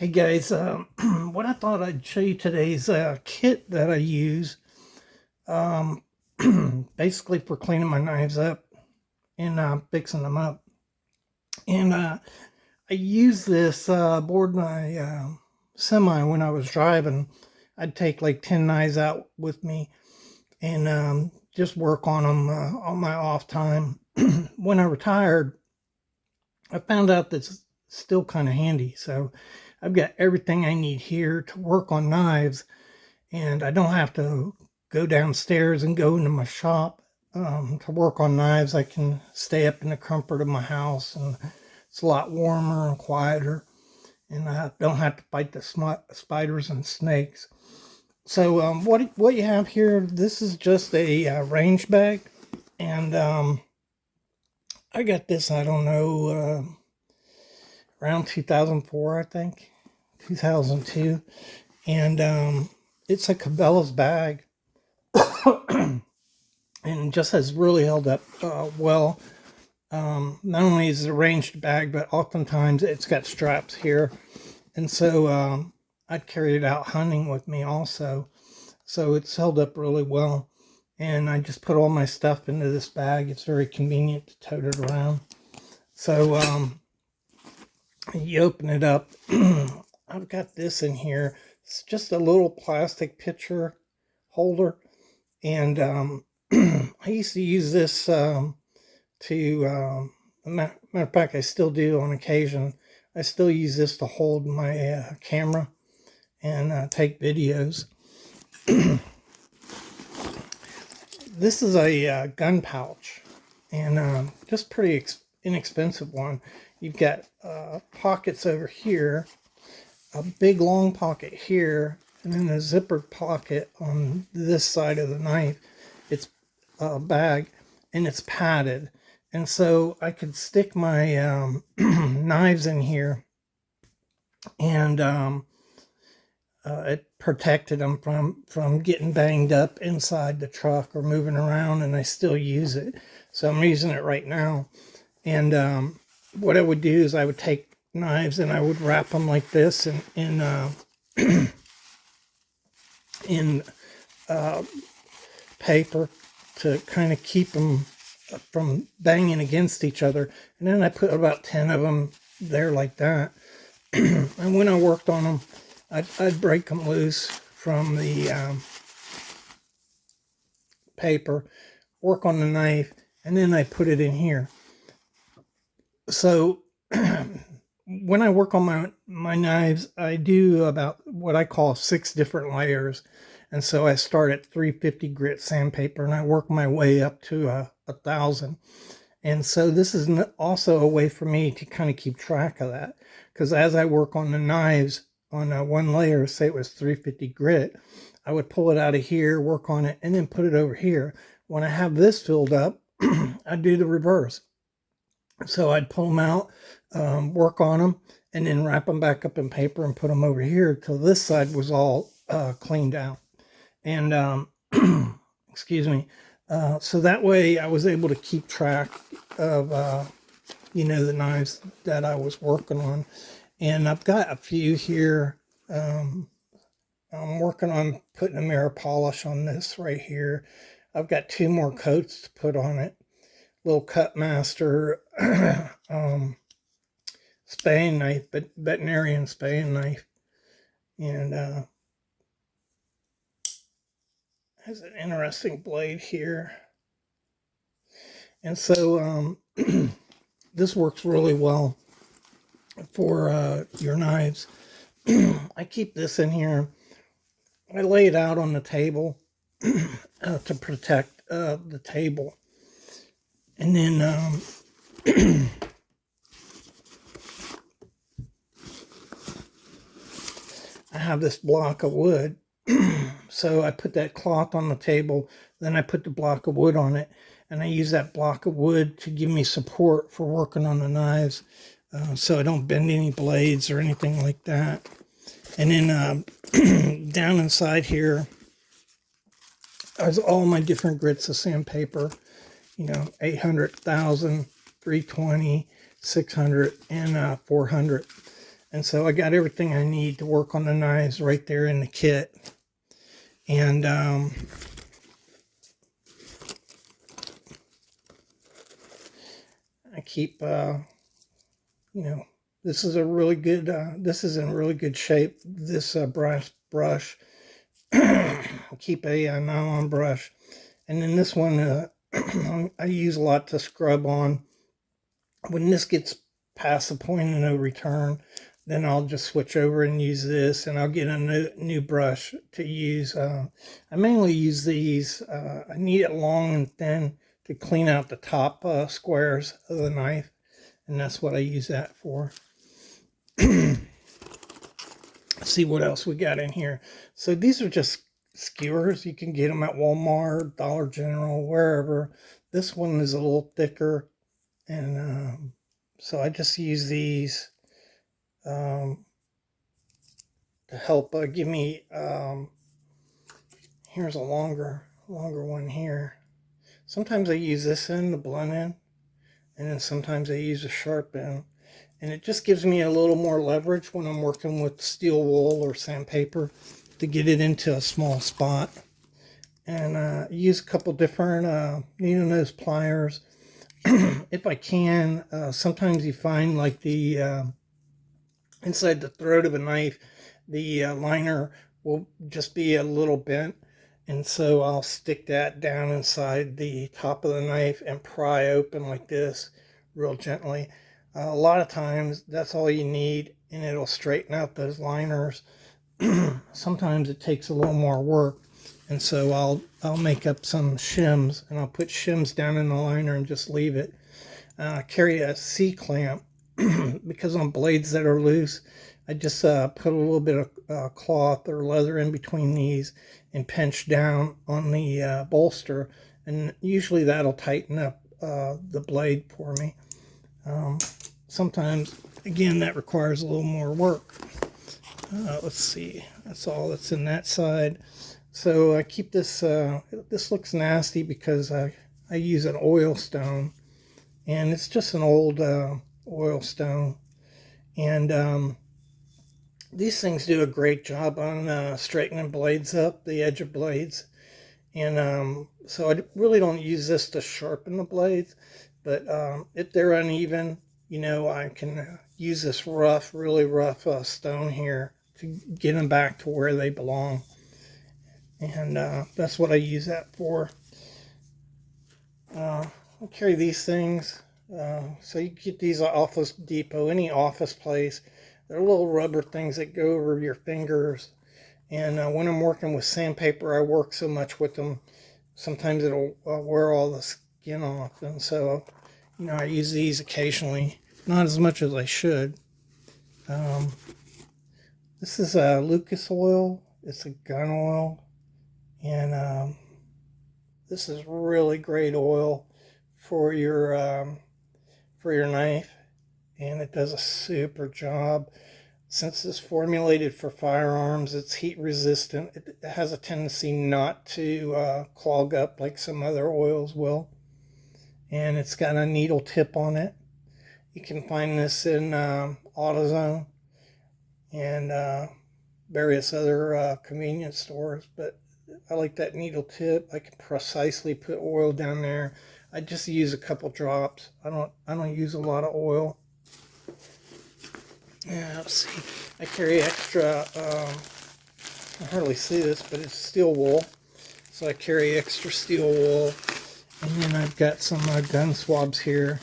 Hey guys, what I thought I'd show you today is a kit that I use um, basically for cleaning my knives up and fixing them up. And I use this aboard my semi when I was driving. I'd take like 10 knives out with me and just work on them on my off time. When I retired, I found out that's still kind of handy. So I've got everything I need here to work on knives, and I don't have to go downstairs and go into my shop to work on knives. I can stay up in the comfort of my house, and it's a lot warmer and quieter, and I don't have to fight the spiders and snakes. So what you have here, this is just a range bag, and I got this, I don't know, around 2004, I think, 2002, and it's a Cabela's bag, and just has really held up well. Not only is it a ranged bag, but oftentimes it's got straps here, and so I'd carry it out hunting with me also. So it's held up really well, and I just put all my stuff into this bag. It's very convenient to tote it around. So you open it up. I've got this in here. It's just a little plastic pitcher holder, and I used to use this matter of fact, I still do on occasion. I still use this to hold my camera and take videos. This is a gun pouch, and just pretty inexpensive one. You've got pockets over here, a big long pocket here, and then a zippered pocket on this side of the knife. It's a bag, and it's padded, and so I could stick my knives in here, and it protected them from getting banged up inside the truck or moving around, and I still use it. So I'm using it right now, and what I would do is I would take knives and I would wrap them like this in paper to kind of keep them from banging against each other. And then I put about 10 of them there like that. And when I worked on them, I'd break them loose from the paper, work on the knife, and then I put it in here. So when I work on my knives, I do about what I call 6 different layers. And so I start at 350 grit sandpaper, and I work my way up to 1,000. And so this is also a way for me to kind of keep track of that. Because as I work on the knives on one layer, say it was 350 grit, I would pull it out of here, work on it, and then put it over here. When I have this filled up, I'd do the reverse. So I'd pull them out, work on them, and then wrap them back up in paper and put them over here till this side was all cleaned out. And excuse me. So that way I was able to keep track of, the knives that I was working on. And I've got a few here. I'm working on putting a mirror polish on this right here. I've got 2 more coats to put on it. Little Cutmaster spaying knife, but veterinarian spaying knife, and has an interesting blade here. And so this works really well for your knives. I keep this in here. I lay it out on the table to protect the table. And then I have this block of wood. So I put that cloth on the table, then I put the block of wood on it, and I use that block of wood to give me support for working on the knives, so I don't bend any blades or anything like that. And then down inside here is all my different grits of sandpaper, 800, 1,000, 320, 600, and 400. And so I got everything I need to work on the knives right there in the kit. And I keep, you know, this is a really good, this is in really good shape. This brush, keep a nylon brush. And then this one, I use a lot to scrub on. When this gets past the point of no return, then I'll just switch over and use this, and I'll get a new brush to use. I mainly use these. I need it long and thin to clean out the top squares of the knife, and that's what I use that for. See what else we got in here. So these are just skewers. You can get them at Walmart, Dollar General, wherever. This one is a little thicker, and so I just use these to help give me. Here's a longer one here. Sometimes I use this end, the blunt end, and then sometimes I use a sharp end. And it just gives me a little more leverage when I'm working with steel wool or sandpaper to get it into a small spot. And use a couple different needle nose pliers. If I can, sometimes you find like the inside the throat of a knife, the liner will just be a little bent. And so I'll stick that down inside the top of the knife and pry open like this real gently. A lot of times that's all you need, and it'll straighten out those liners. Sometimes it takes a little more work, and so I'll make up some shims, and I'll put shims down in the liner and just leave it. Carry a C-clamp because on blades that are loose, I just put a little bit of cloth or leather in between these and pinch down on the bolster, and usually that'll tighten up the blade for me. Sometimes, again, that requires a little more work. Let's see, that's all that's in that side. So I keep this, this looks nasty because I use an oil stone, and it's just an old oil stone. And these things do a great job on straightening blades up, the edge of blades. And so I really don't use this to sharpen the blades, but if they're uneven, you know, I can use this rough, really rough stone here to get them back to where they belong. And that's what I use that for. I carry these things. So you get these at Office Depot, any office place. They're little rubber things that go over your fingers. And when I'm working with sandpaper, I work so much with them. Sometimes it'll wear all the skin off. And so, you know, I use these occasionally. Not as much as I should. This is Lucas oil. It's a gun oil. And this is really great oil for your knife. And it does a super job. Since it's formulated for firearms, it's heat resistant. It has a tendency not to clog up like some other oils will. And it's got a needle tip on it. You can find this in AutoZone and various other convenience stores. But I like that needle tip. I can precisely put oil down there. I just use a couple drops. I don't use a lot of oil. Yeah, let's see. I carry extra, I hardly see this, but it's steel wool. So I carry extra steel wool. And then I've got some gun swabs here.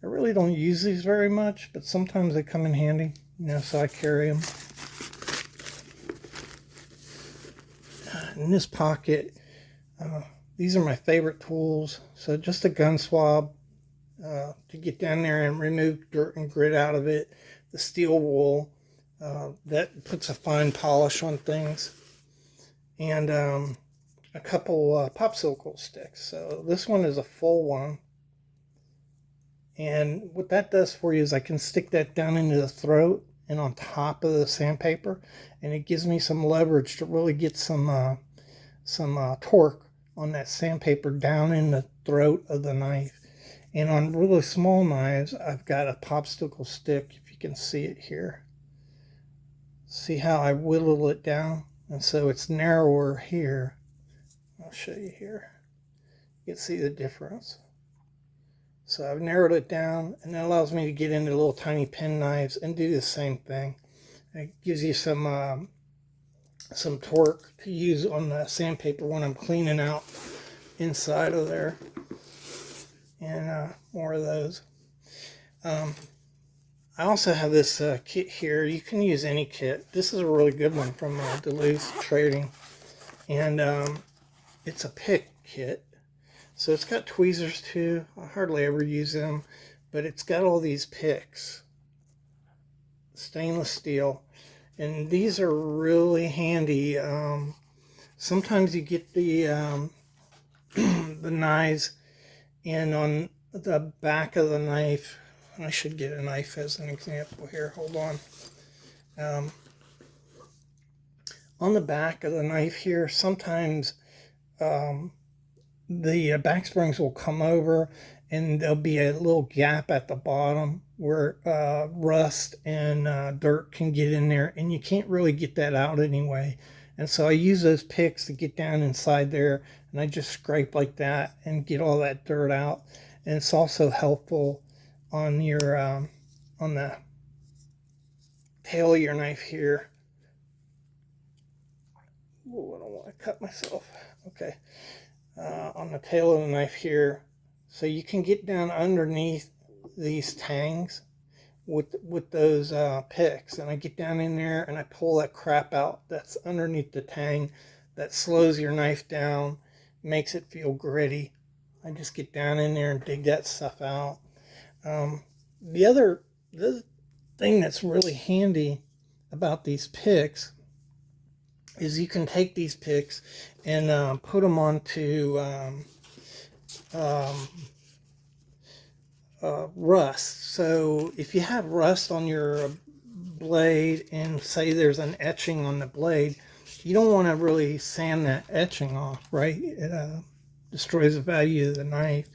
I really don't use these very much, but sometimes they come in handy, you know, so I carry them. In this pocket, these are my favorite tools. So just a gun swab to get down there and remove dirt and grit out of it. The steel wool, that puts a fine polish on things. And a couple popsicle sticks. So this one is a full one. And what that does for you is I can stick that down into the throat and on top of the sandpaper, and it gives me some leverage to really get some torque on that sandpaper down in the throat of the knife. And on really small knives, I've got a popsicle stick, if you can see it here. See how I whittle it down? And so it's narrower here. I'll show you here. You can see the difference. So I've narrowed it down, and that allows me to get into little tiny pen knives and do the same thing. It gives you some torque to use on the sandpaper when I'm cleaning out inside of there. And more of those. I also have this kit here. You can use any kit. This is a really good one from Duluth Trading. And it's a pick kit. So it's got tweezers too. I hardly ever use them. But it's got all these picks. Stainless steel. And these are really handy. Sometimes you get the the knives in on the back of the knife. I should get a knife as an example here. Hold on. On the back of the knife here, sometimes the back springs will come over and there'll be a little gap at the bottom where rust and dirt can get in there, and you can't really get that out anyway. And so I use those picks to get down inside there, and I just scrape like that and get all that dirt out. And it's also helpful on your on the tail of your knife here. Ooh, I don't want to cut myself. Okay, on the tail of the knife here, so you can get down underneath these tangs with those picks. And I get down in there and I pull that crap out that's underneath the tang. That slows your knife down, makes it feel gritty. I just get down in there and dig that stuff out. The other thing that's really handy about these picks is you can take these picks and put them onto rust. So if you have rust on your blade and say there's an etching on the blade, you don't want to really sand that etching off, right? It destroys the value of the knife.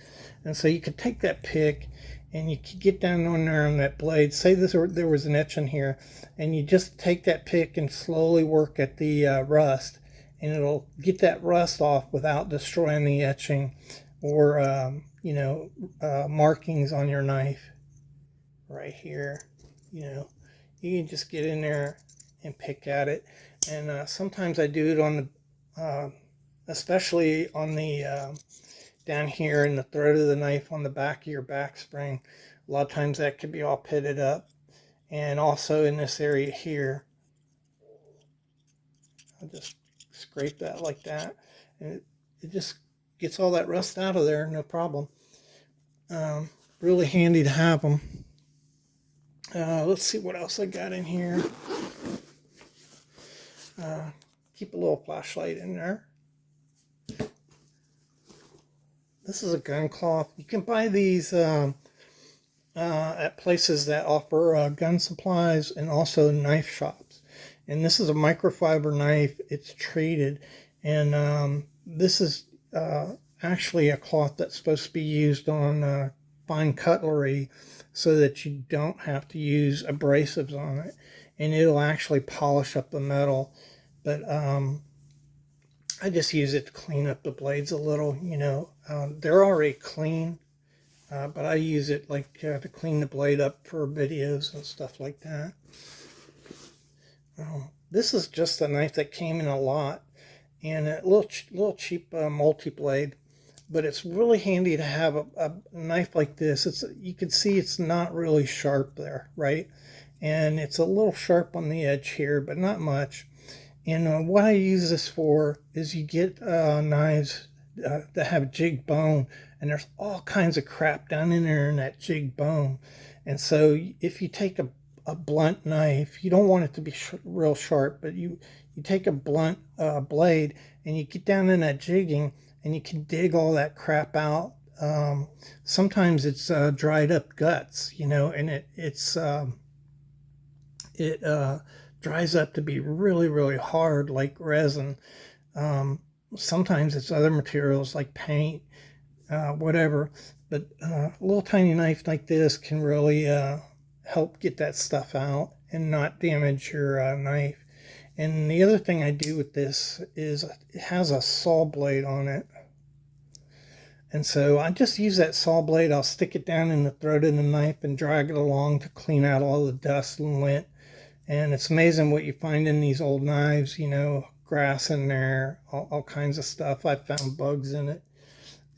And so you could take that pick and you could get down on there on that blade. Say there was an etching here, and you just take that pick and slowly work at the rust, and it'll get that rust off without destroying the etching or markings on your knife. Right here, you can just get in there and pick at it. And sometimes I do it on the, especially on the down here in the throat of the knife on the back of your back spring. A lot of times that could be all pitted up. And also in this area here, I'll just scrape that like that, and it just gets all that rust out of there, no problem. Really handy to have them. Let's see what else I got in here. Keep a little flashlight in there. This is a gun cloth. You can buy these at places that offer gun supplies and also knife shops. And this is a microfiber knife. It's treated, and this is actually a cloth that's supposed to be used on fine cutlery so that you don't have to use abrasives on it, and it'll actually polish up the metal. But I just use it to clean up the blades a little. They're already clean, but I use it like to clean the blade up for videos and stuff like that. This is just a knife that came in a lot, and a little cheap multi-blade, but it's really handy to have a knife like this. You can see it's not really sharp there, right? And it's a little sharp on the edge here, but not much. And what I use this for is you get knives that have jig bone, and there's all kinds of crap down in there in that jig bone. And so if you take a blunt knife, you don't want it to be real sharp, but you take a blunt blade and you get down in that jigging and you can dig all that crap out. Sometimes it's dried up guts, and it dries up to be really, really hard like resin. Sometimes it's other materials like paint, whatever. But a little tiny knife like this can really help get that stuff out. and not damage your knife. And the other thing I do with this is it has a saw blade on it. And so I just use that saw blade. I'll stick it down in the throat of the knife and drag it along to clean out all the dust and lint. And it's amazing what you find in these old knives, you know, grass in there, all kinds of stuff. I found bugs in it.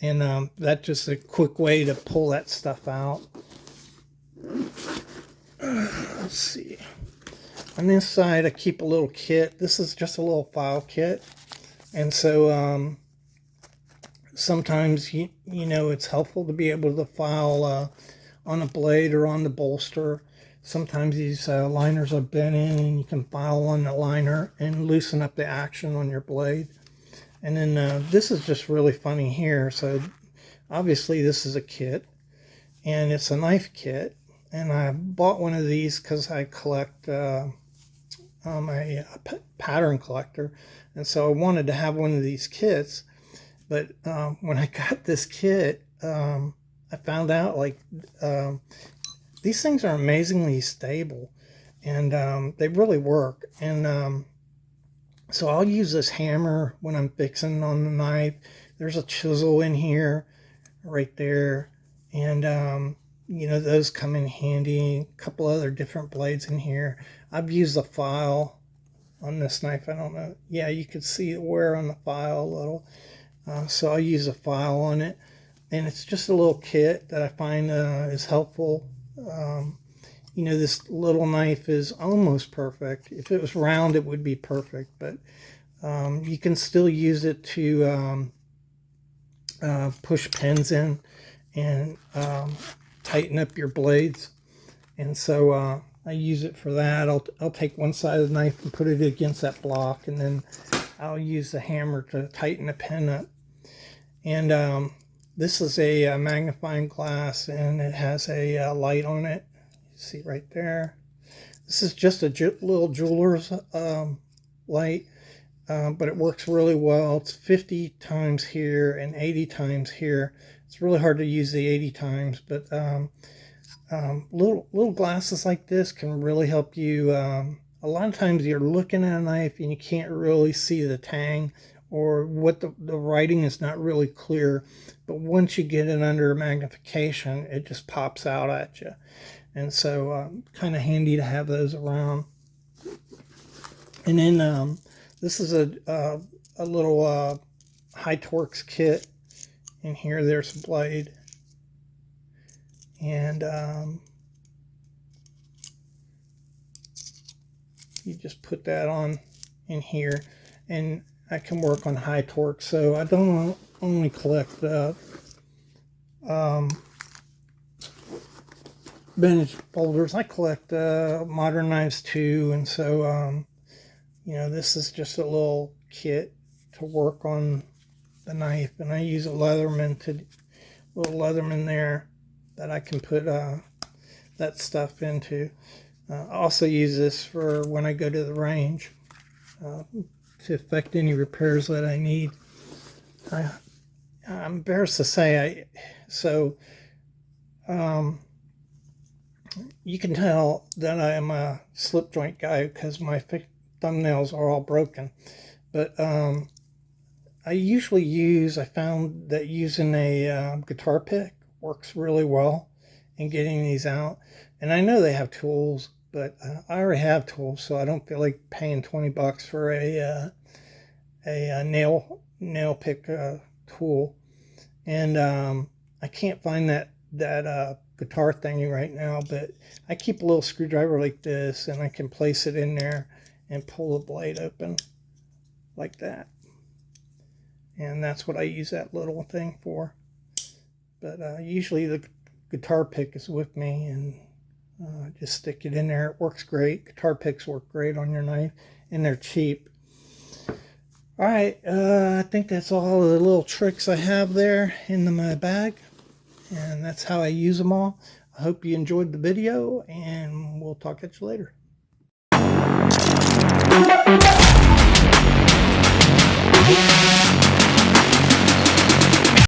And that's just a quick way to pull that stuff out. Let's see. On this side, I keep a little kit. This is just a little file kit. And so sometimes, you know, it's helpful to be able to file on a blade or on the bolster. Sometimes these liners are bent in and you can file on the liner and loosen up the action on your blade. And then this is just really funny here. So obviously this is a kit and it's a knife kit. And I bought one of these because I collect, I'm a pattern collector. And so I wanted to have one of these kits. But when I got this kit, I found out like these things are amazingly stable and they really work. And so I'll use this hammer when I'm fixing on the knife. There's a chisel in here, right there. And, you know, those come in handy. A couple other different blades in here. I've used a file on this knife. I don't know. Yeah, you could see the wear on the file a little. So I'll use a file on it. And it's just a little kit that I find is helpful. You know, this little knife is almost perfect. If it was round, it would be perfect, but you can still use it to push pins in and tighten up your blades. And so I use it for that. I'll take one side of the knife and put it against that block, and then I'll use the hammer to tighten the pin up. And this is a magnifying glass, and it has a light on it. You see right there. This is just a little jeweler's light, but it works really well. It's 50 times here and 80 times here. It's really hard to use the 80 times, but little glasses like this can really help you. A lot of times you're looking at a knife and you can't really see the tang, or what the writing is not really clear, but once you get it under magnification, it just pops out at you. And so kind of handy to have those around. And then this is a little Hi-Torx kit. In here there's a blade, and you just put that on in here, and I can work on Hi-Torx. So I don't only collect vintage boulders. I collect modern knives too, and so you know, this is just a little kit to work on the knife, and I use a Leatherman Leatherman there that I can put that stuff into. I also use this for when I go to the range to effect any repairs that I need. I'm embarrassed to say, you can tell that I am a slip joint guy because my thumbnails are all broken. But I found that using a guitar pick works really well in getting these out. And I know they have tools, but I already have tools, so I don't feel like paying 20 bucks for a nail pick tool. And I can't find that guitar thingy right now, but I keep a little screwdriver like this, and I can place it in there and pull the blade open like that. And that's what I use that little thing for. But usually the guitar pick is with me, and just stick it in there. It works great. Guitar picks work great on your knife, and they're cheap. All right, I think that's all the little tricks I have there in my bag, and that's how I use them all. I hope you enjoyed the video, and we'll talk at you later.